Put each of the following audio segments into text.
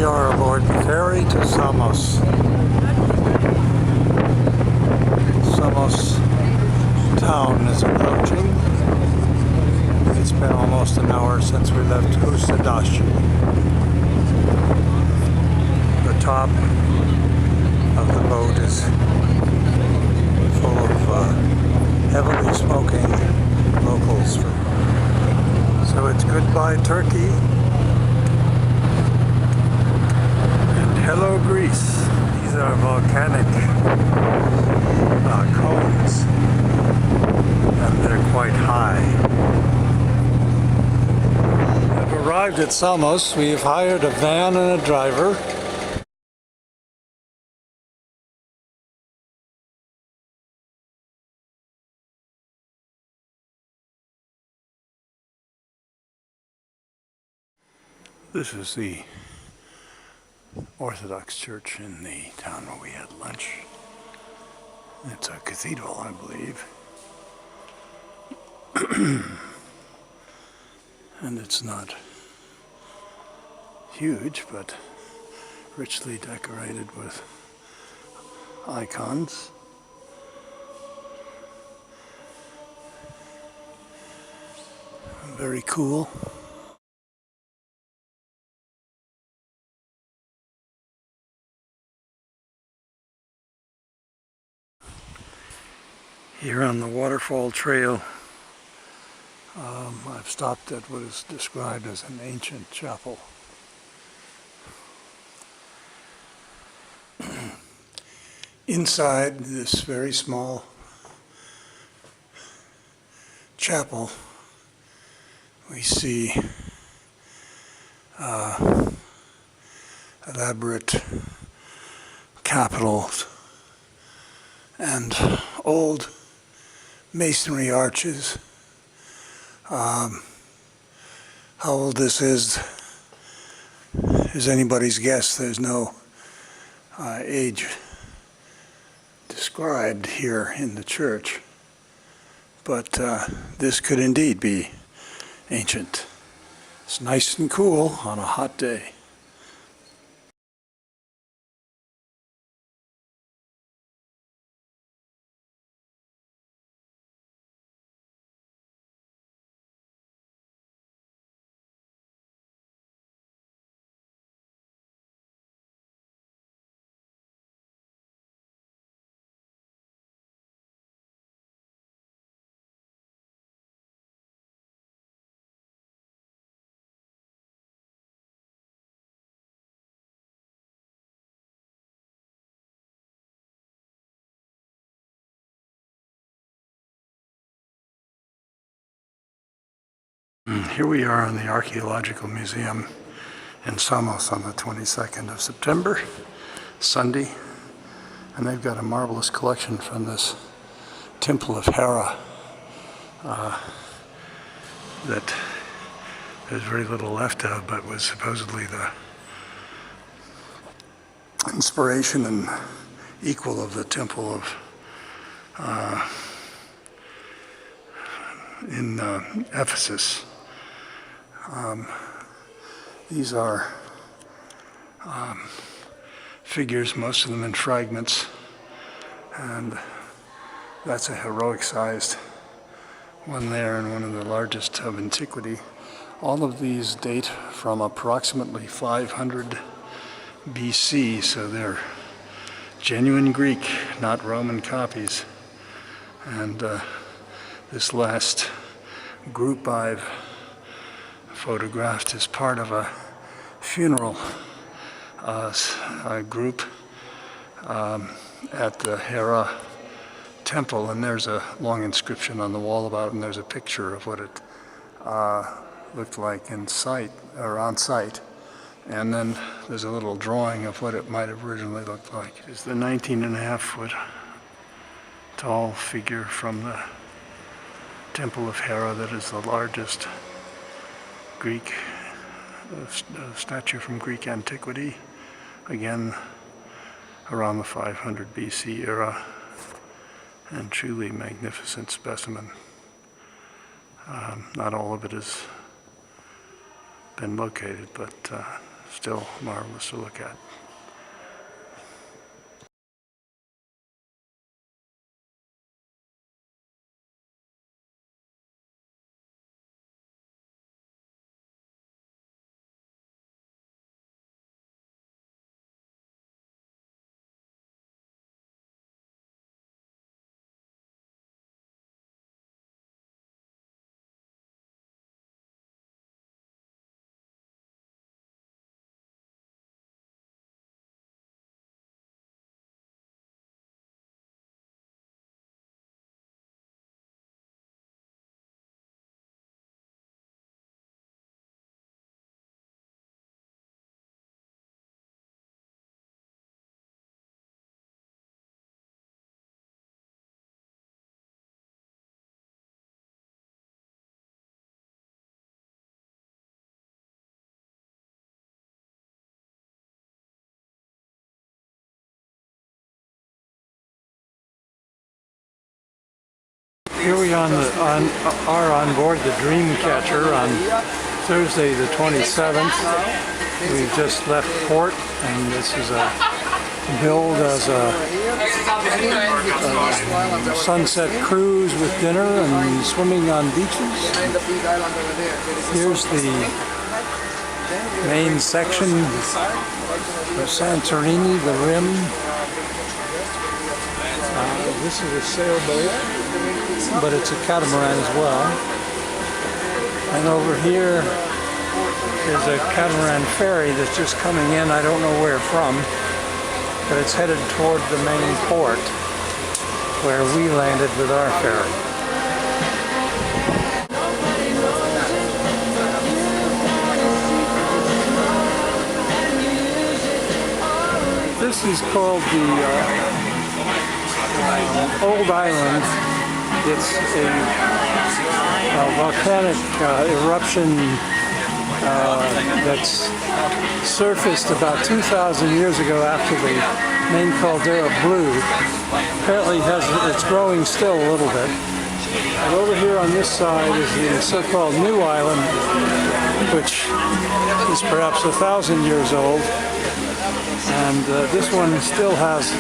we are aboard the ferry to Samos. Samos town is approaching. It's been almost an hour since we left Usadashi. The top of the boat is full of heavily smoking locals. So it's goodbye Turkey and hello Greece. These are volcanic cones, and they're quite high. We've arrived at Samos. We've hired a van and a driver. This is the Orthodox church in the town where we had lunch. It's a cathedral, I believe. And it's not huge, but richly decorated with icons. Very cool. Here on the waterfall trail, I've stopped at what is described as an ancient chapel. Inside this very small chapel, we see elaborate capitals and old masonry arches. How old this is anybody's guess. There's no age described here in the church, but this could indeed be ancient. It's nice and cool on a hot day. Here we are in the Archaeological Museum in Samos on the 22nd of September, Sunday, and they've got a marvelous collection from this Temple of Hera that there's very little left of, but was supposedly the inspiration and equal of the temple of in Ephesus. These are figures, most of them in fragments, and that's a heroic-sized one there and one of the largest of antiquity. All of these date from approximately 500 BC, so they're genuine Greek, not Roman copies. And this last group I've photographed is part of a funeral group at the Hera temple, and there's a long inscription on the wall about it, and there's a picture of what it looked like in sight, or on site. And then there's a little drawing of what it might have originally looked like. It's the 19.5-foot tall figure from the Temple of Hera that is the largest Greek statue from Greek antiquity, again around the 500 BC era, and truly magnificent specimen. Not all of it has been located, but still marvelous to look at. Here we are on board the Dreamcatcher on Thursday the 27th. We've just left port, and this is billed as a sunset cruise with dinner and swimming on beaches. Here's the main section of Santorini, the rim. This is a sailboat, but it's a catamaran as well. And over here is a catamaran ferry that's just coming in. I don't know where from, but it's headed toward the main port where we landed with our ferry. This is called the Old Island. It's a volcanic eruption that's surfaced about 2,000 years ago after the main caldera blew. Apparently it's growing still a little bit. And over here on this side is the so-called New Island, which is perhaps 1,000 years old. And this one still has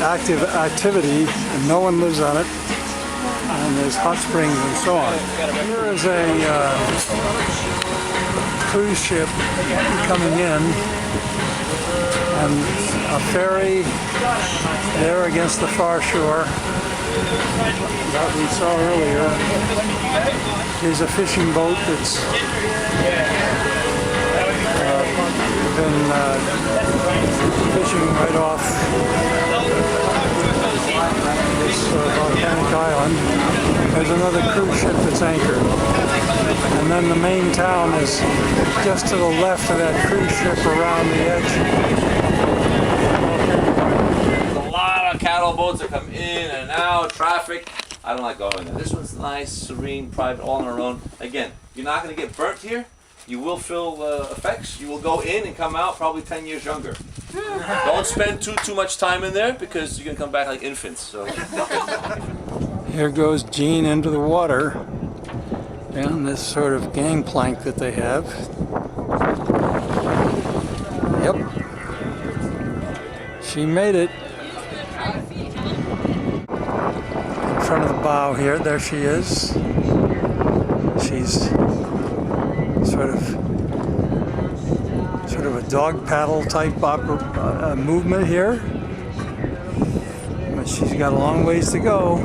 active activity, and no one lives on it, and there's hot springs and so on. Here is a cruise ship coming in, and a ferry there against the far shore that we saw earlier. Here's a fishing boat that's been fishing right off this volcanic island. There's another cruise ship that's anchored. And then the main town is just to the left of that cruise ship around the edge. There's a lot of cattle boats that come in and out, traffic. I don't like going there. This one's nice, serene, private, all on our own. Again, you're not going to get burnt here. You will feel effects. You will go in and come out probably 10 years younger. Don't spend too much time in there because you're gonna come back like infants. So here goes Jean into the water down this sort of gangplank that they have. Yep, she made it. In front of the bow here, there she is. She's sort of a dog paddle type movement here, but she's got a long ways to go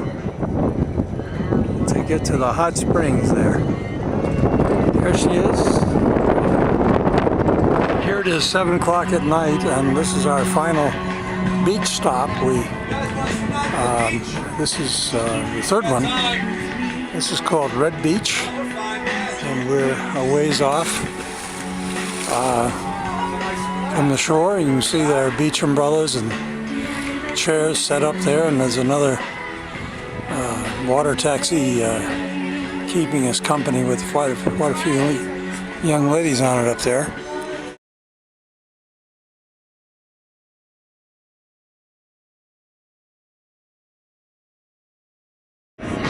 to get to the hot springs there. There she is. Here it is, 7 o'clock at night, and this is our final beach stop. This is the third one. This is called Red Beach, and we're a ways off from the shore. You can see there are beach umbrellas and chairs set up there, and there's another water taxi keeping us company with quite a few young ladies on it up there.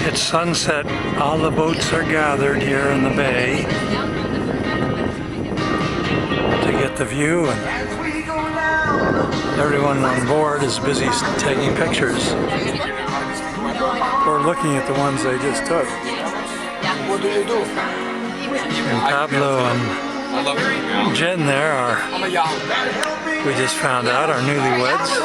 It's sunset. All the boats are gathered here in the bay to get the view, and everyone on board is busy taking pictures or looking at the ones they just took. What do you do? And Pablo and Jen there are, we just found out, our newlyweds.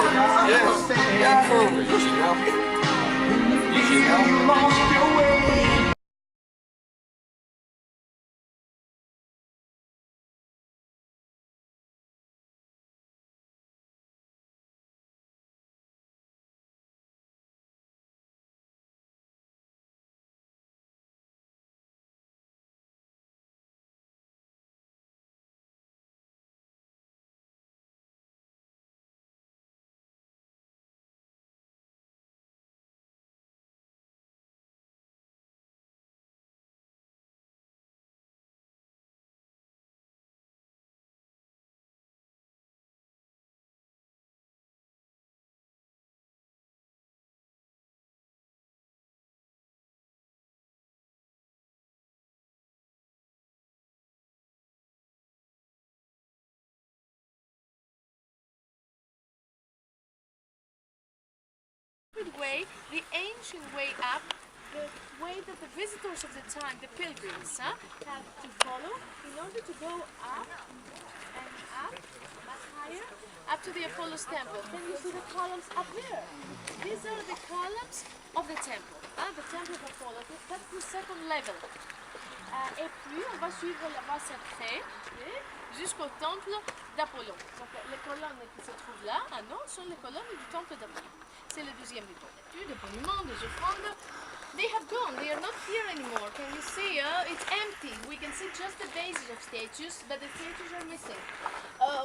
Way, the ancient way up, the way that the visitors of the time, the pilgrims, had to follow in order to go up and up, much higher, up to the Apollo's temple. Can you see the columns up there? These are the columns of the temple, the temple of Apollo. That's the second level. Et puis, on va suivre là-bas cette crête jusqu'au temple d'Apollon. Donc, les colonnes qui se trouvent là, sont les colonnes du temple d'Apollon. C'est le deuxième des monuments, des offrandes. They have gone, they are not here anymore. Can you see? It's empty. We can see just the bases of statues, but the statues are missing.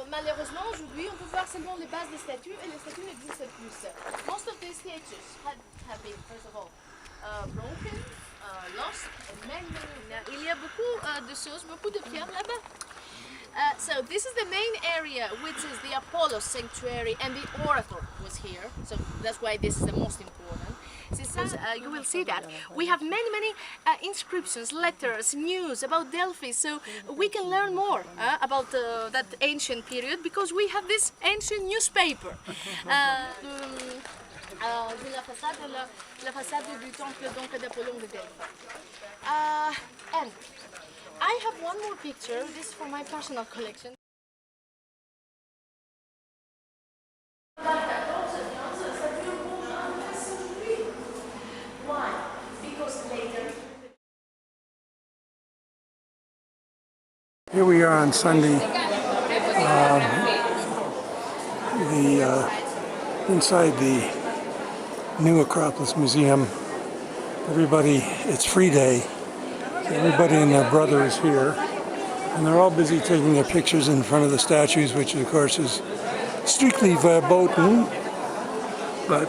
Malheureusement, aujourd'hui, on peut voir seulement les bases des statues et les statues n'existent plus. Most of these statues have been, first of all, broken, lost, and many. Il y a beaucoup de choses, beaucoup de pierres là-bas. So this is the main area, which is the Apollo sanctuary, and the oracle was here. So that's why this is the most important. You will see that we have many inscriptions, letters, news about Delphi. So we can learn more about that ancient period because we have this ancient newspaper. De la façade du temple d'Apollon de Delphi. And I have one more picture. This is for my personal collection. Why? Because later. Here we are on Sunday. Inside the new Acropolis Museum. It's free day. Everybody and their brother is here, and they're all busy taking their pictures in front of the statues, which of course is strictly verboten, but